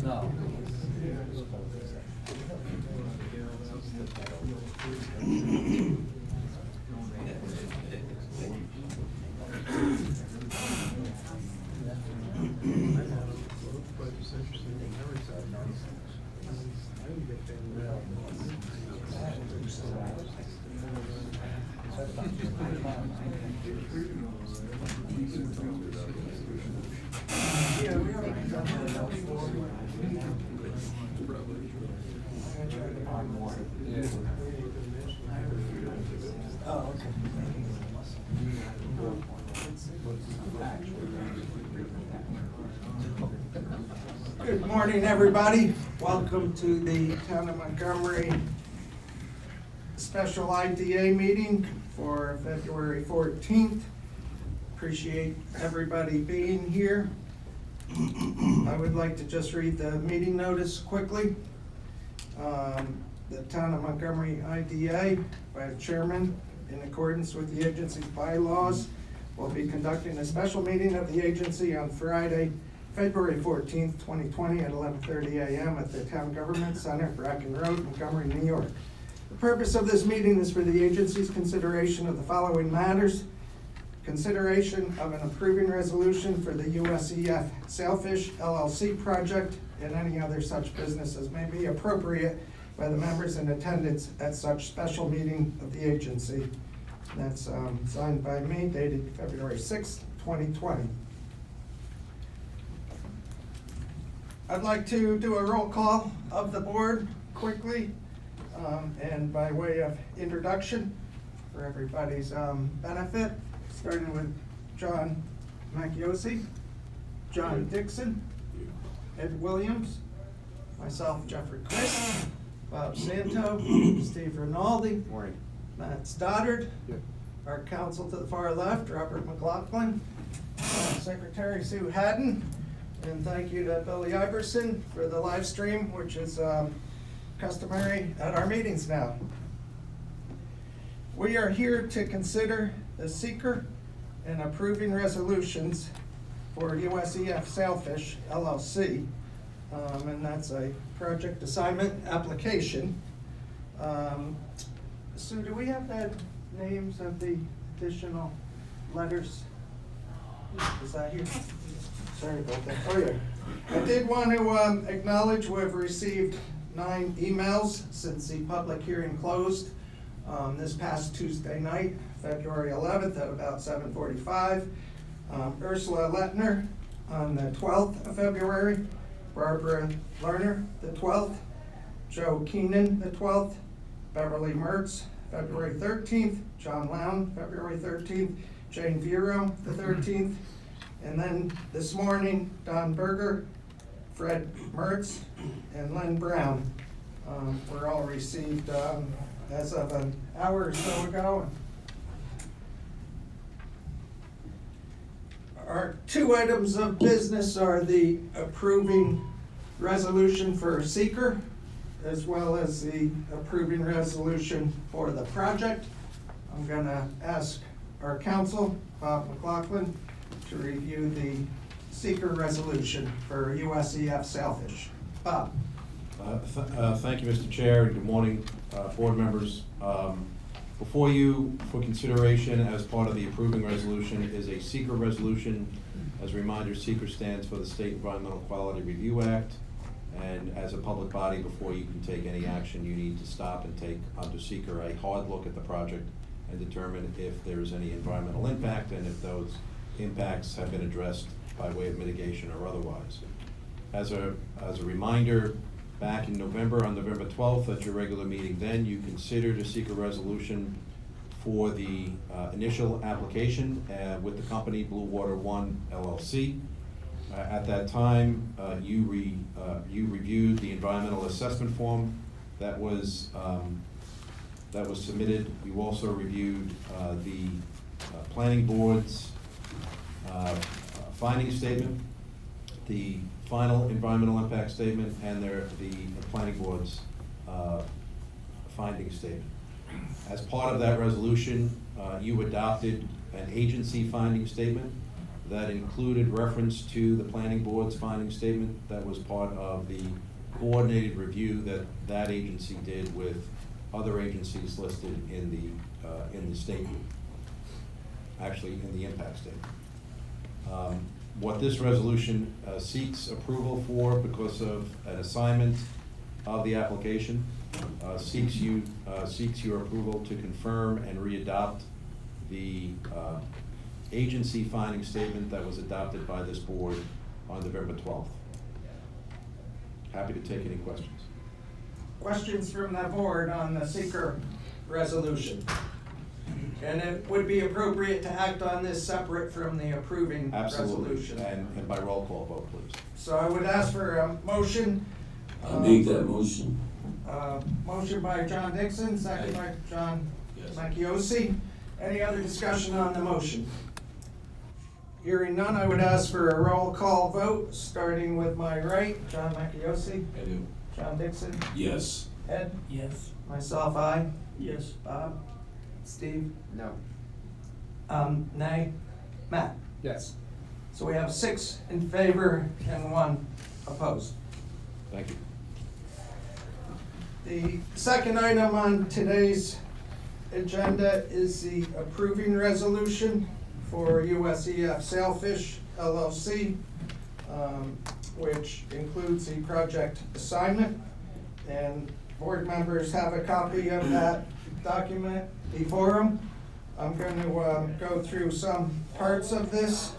No. Oh, okay. Good morning, everybody. Welcome to the Town of Montgomery Special IDA meeting for February 14th. Appreciate everybody being here. I would like to just read the meeting notice quickly. The Town of Montgomery IDA, by the chairman, in accordance with the agency's bylaws, will be conducting a special meeting of the agency on Friday, February 14th, 2020 at 11:30 a.m. at the Town Government Center, Bracken Road, Montgomery, New York. The purpose of this meeting is for the agency's consideration of the following matters: consideration of an approving resolution for the USEF Sailfish LLC project and any other such business as may be appropriate by the members in attendance at such special meeting of the agency. That's signed by me, dated February 6th, 2020. I'd like to do a roll call of the board quickly, and by way of introduction for everybody's benefit, starting with John Macchiosi, John Dixon, Ed Williams, myself, Jeffrey Chris, Bob Santo, Steve Rinaldi, Matt Stoddard, our counsel to the far left, Robert McLaughlin, Secretary Sue Haddon, and thank you to Billy Iverson for the live stream, which is customary at our meetings now. We are here to consider the seeker and approving resolutions for USEF Sailfish LLC, and that's a project assignment application. Sue, do we have the names of the additional letters? Is that here? Sorry about that. Oh, yeah. I did want to acknowledge we've received 9 emails since the public hearing closed this past Tuesday night, February 11th at about 7:45. Ursula Lettner on the 12th of February, Barbara Lerner the 12th, Joe Keenan the 12th, Beverly Mertz February 13th, John Lown February 13th, Jane Vero the 13th, and then this morning, Don Berger, Fred Mertz, and Lynn Brown were all received as of an hour or so ago. Our 2 items of business are the approving resolution for seeker, as well as the approving resolution for the project. I'm gonna ask our counsel, Bob McLaughlin, to review the seeker resolution for USEF Sailfish. Bob. Thank you, Mr. Chair, and good morning, board members. Before you for consideration as part of the approving resolution is a seeker resolution. As a reminder, seeker stands for the State Environmental Quality Review Act, and as a public body, before you can take any action, you need to stop and take under seeker a hard look at the project and determine if there's any environmental impact and if those impacts have been addressed by way of mitigation or otherwise. As a reminder, back in November, on November 12th, at your regular meeting then, you considered a seeker resolution for the initial application with the company Blue Water One LLC. At that time, you reviewed the environmental assessment form that was submitted. You also reviewed the planning board's finding statement, the final environmental impact statement, and the planning board's finding statement. As part of that resolution, you adopted an agency finding statement that included reference to the planning board's finding statement. That was part of the coordinated review that agency did with other agencies listed in the statement, actually in the impact statement. What this resolution seeks approval for, because of an assignment of the application, seeks your approval to confirm and readopt the agency finding statement that was adopted by this board on November 12th. Happy to take any questions. Questions from the board on the seeker resolution? And it would be appropriate to act on this separate from the approving Absolutely. resolution. And by roll call vote, please. So I would ask for a motion. I'll make that motion. Motion by John Dixon, second by John Yes. Macchiosi. Any other discussion on the motion? Hearing none, I would ask for a roll call vote, starting with my right, John Macchiosi, I do. John Dixon, Yes. Ed, Yes. myself, aye. Yes. Bob, Steve, No. nay, Matt. Yes. So we have 6 in favor and 1 opposed. Thank you. The second item on today's agenda is the approving resolution for USEF Sailfish LLC, which includes the project assignment. And board members have a copy of that document before them. I'm going to go through some parts of this.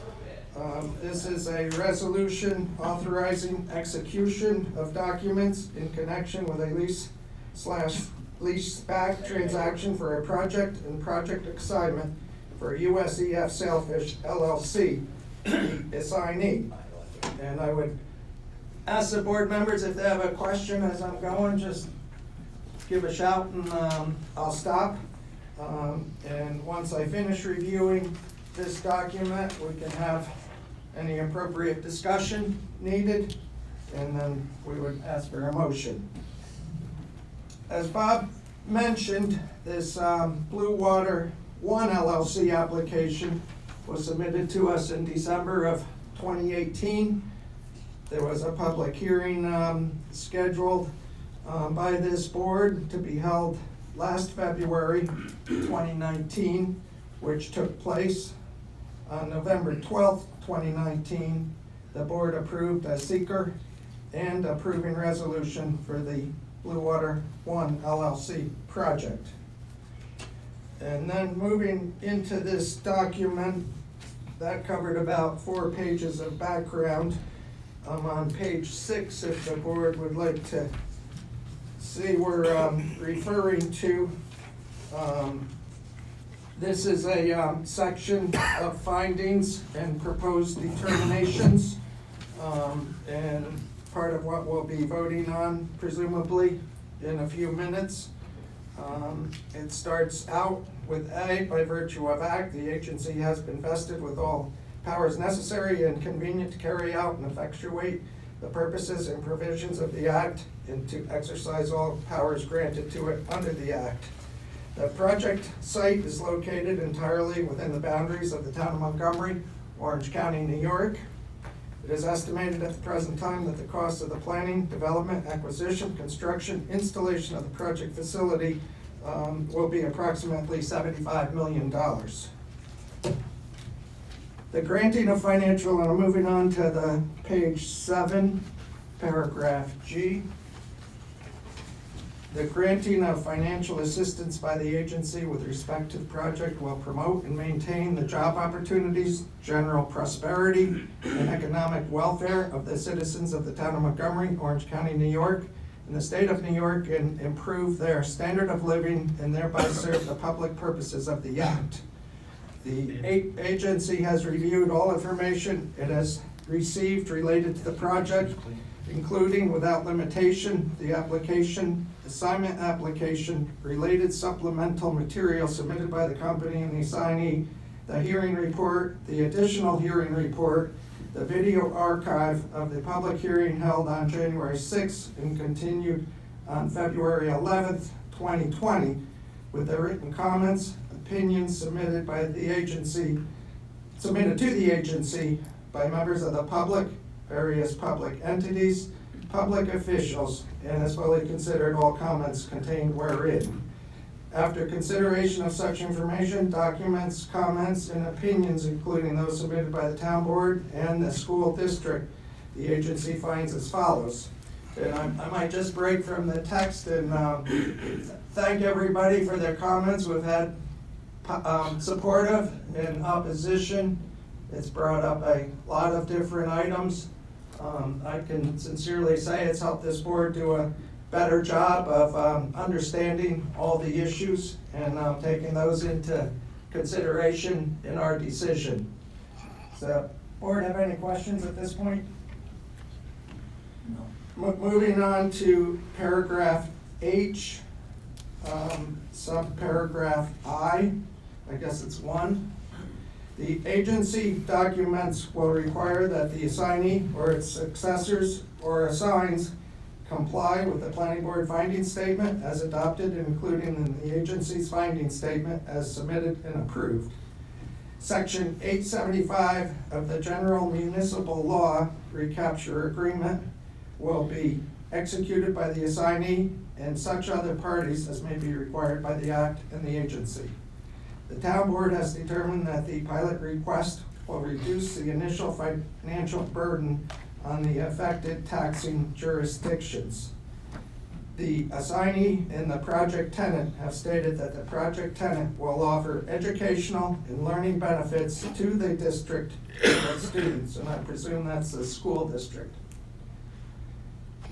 This is a resolution authorizing execution of documents in connection with a lease/leaseback transaction for a project and project assignment for USEF Sailfish LLC, the assignee. And I would ask the board members if they have a question as I'm going, just give a shout and I'll stop. And once I finish reviewing this document, we can have any appropriate discussion needed, and then we would ask for a motion. As Bob mentioned, this Blue Water One LLC application was submitted to us in December of 2018. There was a public hearing scheduled by this board to be held last February 2019, which took place on November 12th, 2019. The board approved a seeker and approving resolution for the Blue Water One LLC project. And then moving into this document, that covered about 4 pages of background. I'm on page 6 if the board would like to see we're referring to. This is a section of findings and proposed determinations, and part of what we'll be voting on presumably in a few minutes. It starts out with A, by virtue of act, the agency has been vested with all powers necessary and convenient to carry out and effectuate the purposes and provisions of the act and to exercise all powers granted to it under the act. The project site is located entirely within the boundaries of the town of Montgomery, Orange County, New York. It is estimated at the present time that the cost of the planning, development, acquisition, construction, installation of the project facility will be approximately $75 million. The granting of financial, and I'm moving on to the page 7, paragraph G. The granting of financial assistance by the agency with respect to the project will promote and maintain the job opportunities, general prosperity, and economic welfare of the citizens of the town of Montgomery, Orange County, New York, in the state of New York and improve their standard of living and thereby serve the public purposes of the act. The agency has reviewed all information it has received related to the project, including without limitation, the application, assignment application, related supplemental material submitted by the company and the assignee, the hearing report, the additional hearing report, the video archive of the public hearing held on January 6th and continued on February 11th, 2020, with the written comments, opinions submitted to the agency by members of the public, various public entities, public officials, and has fully considered all comments contained wherein. After consideration of such information, documents, comments, and opinions, including those submitted by the town board and the school district, the agency finds as follows. And I might just break from the text and thank everybody for their comments. We've had supportive and opposition. It's brought up a lot of different items. I can sincerely say it's helped this board do a better job of understanding all the issues and taking those into consideration in our decision. So, board, have any questions at this point? No. Moving on to paragraph H, subparagraph I guess it's 1. The agency documents will require that the assignee or its successors or assigns comply with the planning board finding statement as adopted and including in the agency's finding statement as submitted and approved. Section 875 of the General Municipal Law Recapture Agreement will be executed by the assignee and such other parties as may be required by the act and the agency. The town board has determined that the pilot request will reduce the initial financial burden on the affected taxing jurisdictions. The assignee and the project tenant have stated that the project tenant will offer educational and learning benefits to the district students, and I presume that's the school district.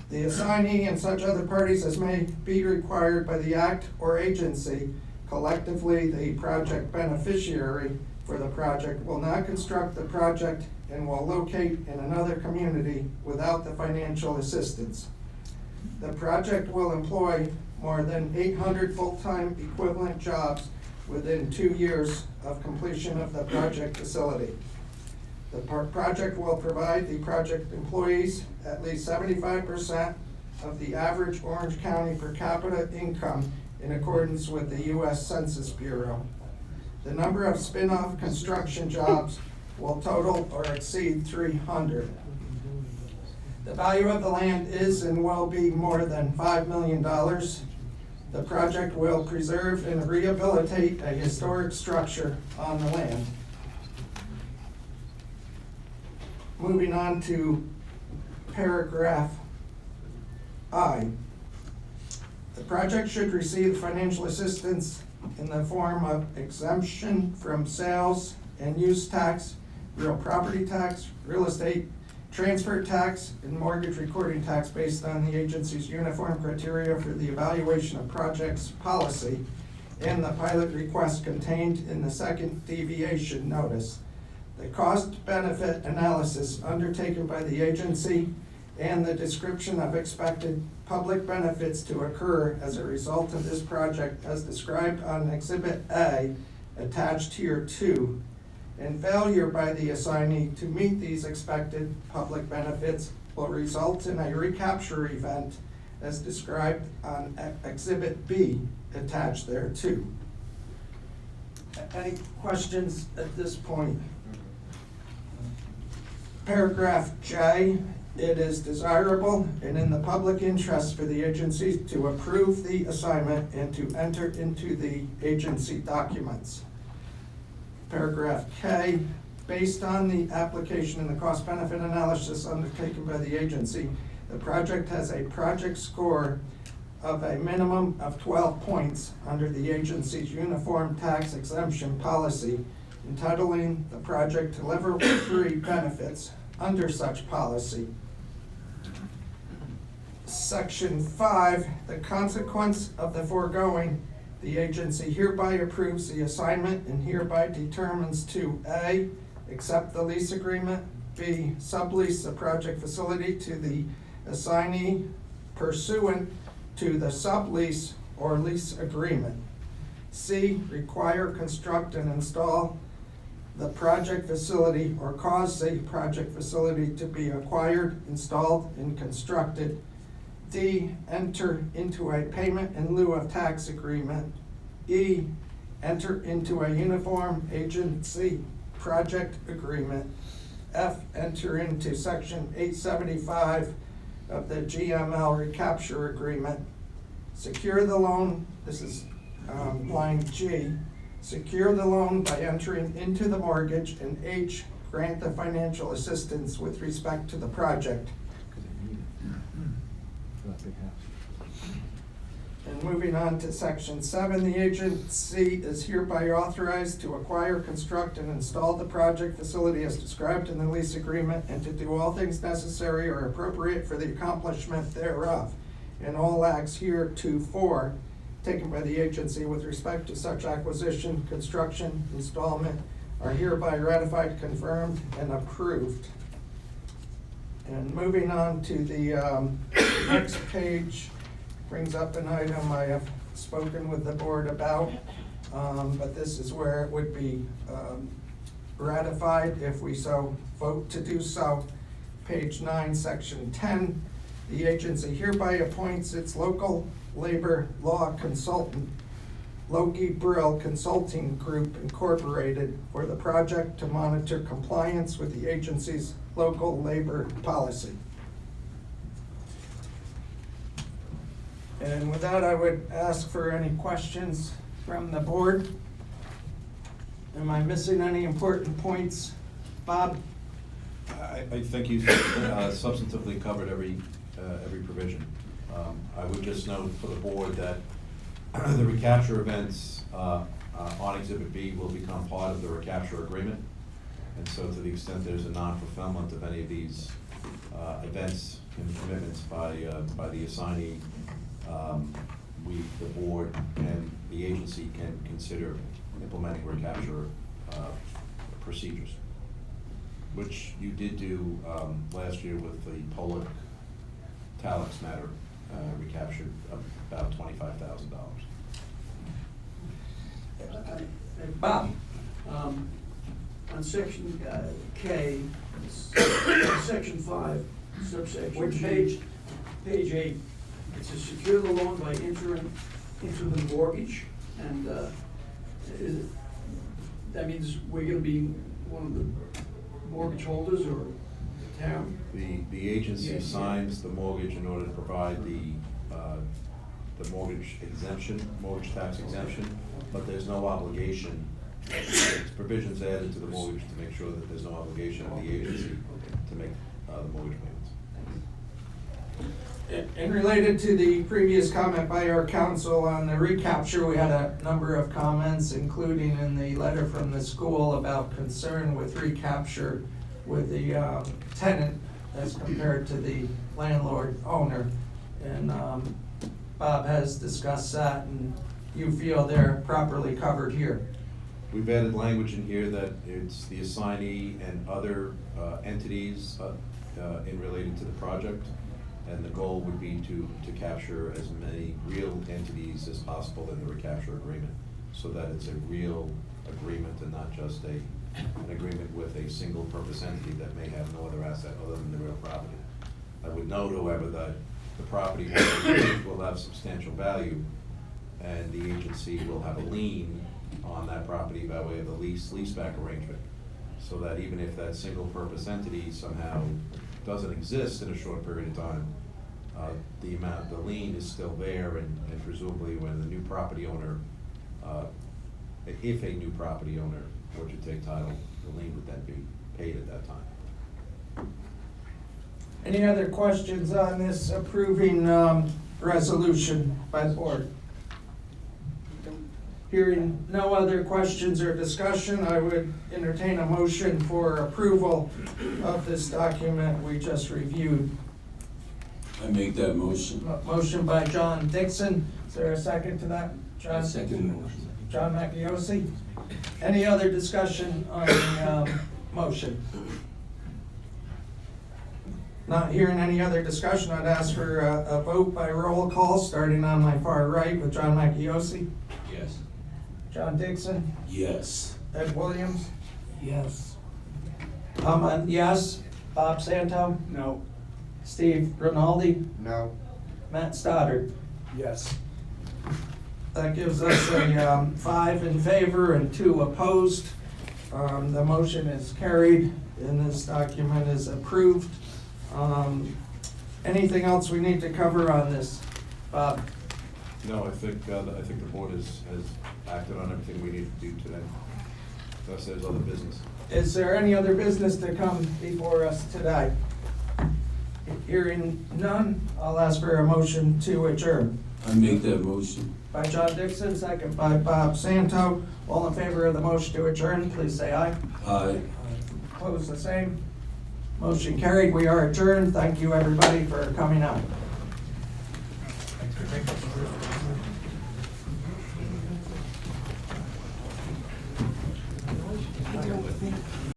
The assignee and such other parties as may be required by the act or agency, collectively the project beneficiary for the project, will not construct the project and will locate in another community without the financial assistance. The project will employ more than 800 full-time equivalent jobs within 2 years of completion of the project facility. The project will provide the project employees at least 75% of the average Orange County per capita income in accordance with the U.S. Census Bureau. The number of spin-off construction jobs will total or exceed 300. The value of the land is and will be more than $5 million. The project will preserve and rehabilitate a historic structure on the land. Moving on to paragraph I. The project should receive financial assistance in the form of exemption from sales and use tax, real property tax, real estate transfer tax, and mortgage recording tax based on the agency's uniform criteria for the evaluation of projects policy and the pilot request contained in the second deviation notice. The cost-benefit analysis undertaken by the agency and the description of expected public benefits to occur as a result of this project as described on Exhibit A, attached here 2, and failure by the assignee to meet these expected public benefits will result in a recapture event as described on Exhibit B, attached there too. Any questions at this point? Paragraph J, it is desirable and in the public interest for the agency to approve the assignment and to enter into the agency documents. Paragraph K, based on the application and the cost-benefit analysis undertaken by the agency, the project has a project score of a minimum of 12 points under the agency's uniform tax exemption policy, entitling the project to level 3 benefits under such policy. Section 5, the consequence of the foregoing, the agency hereby approves the assignment and hereby determines to A, accept the lease agreement, B, sublease the project facility to the assignee pursuant to the sublease or lease agreement, C, require, construct, and install the project facility or cause the project facility to be acquired, installed, and constructed, D, enter into a payment in lieu of tax agreement, E, enter into a uniform agency project agreement, F, enter into section 875 of the GML recapture agreement, secure the loan, this is line G, secure the loan by entering into the mortgage, and H, grant the financial assistance with respect to the project. And moving on to section 7, the agency is hereby authorized to acquire, construct, and install the project facility as described in the lease agreement, and to do all things necessary or appropriate for the accomplishment thereof, and all acts heretofore taken by the agency with respect to such acquisition, construction, installment are hereby ratified, confirmed, and approved. And moving on to the next page, brings up an item I have spoken with the board about, but this is where it would be ratified if we so vote to do so. Page 9, section 10, the agency hereby appoints its local labor law consultant, Loki Brill Consulting Group Incorporated, for the project to monitor compliance with the agency's local labor policy. And with that, I would ask for any questions from the board. Am I missing any important points? Bob? I think you substantively covered every provision. I would just note for the board that the recapture events on Exhibit B will become part of the recapture agreement. And so to the extent there's a non-fulfillment of any of these events and commitments by the assignee, the board and the agency can consider implementing recapture procedures, which you did do last year with the Pollock Talix matter, recaptured about $25,000. Bob? On section K, section 5, subsection. Which page? Page 8. It says secure the loan by entering into the mortgage, and that means we're going to be one of the mortgage holders or the town? The agency Yes. signs the mortgage in order to provide the mortgage exemption, mortgage tax exemption, but there's no obligation. There's provisions added to the mortgage to make sure that there's no obligation of the agency to make the mortgage payments. And related to the previous comment by our council on the recapture, we had a number of comments, including in the letter from the school about concern with recapture with the tenant as compared to the landlord owner. And Bob has discussed that, and you feel they're properly covered here. We've added language in here that it's the assignee and other entities in related to the project. And the goal would be to capture as many real entities as possible in the recapture agreement, so that it's a real agreement and not just an agreement with a single purpose entity that may have no other asset other than the real property. I would note, however, that the property will have substantial value, and the agency will have a lien on that property by way of the leaseback arrangement, so that even if that single purpose entity somehow doesn't exist in a short period of time, the lien is still there, and presumably when the new property owner, if a new property owner were to take title, the lien would then be paid at that time. Any other questions on this approving resolution by the board? Hearing no other questions or discussion, I would entertain a motion for approval of this document we just reviewed. I make that motion. Motion by John Dixon. Is there a second to that? I John? second the motion. John Macchiosi. Any other discussion on the motion? Not hearing any other discussion, I'd ask for a vote by roll call, starting on my far right with John Macchiosi, Yes. John Dixon, Yes. Ed Williams. Yes. Yes. Bob Santo, No. Steve Rinaldi, No. Matt Stoddard. Yes. That gives us a 5 in favor and 2 opposed. The motion is carried and this document is approved. Anything else we need to cover on this, Bob? No, I think the board has acted on everything we need to do today. Unless there's other business. Is there any other business to come before us today? Hearing none, I'll ask for a motion to adjourn. I make that motion. By John Dixon, second by Bob Santo. All in favor of the motion to adjourn, please say aye. Aye. Opposed, the same. Motion carried. We are adjourned. Thank you, everybody, for coming out.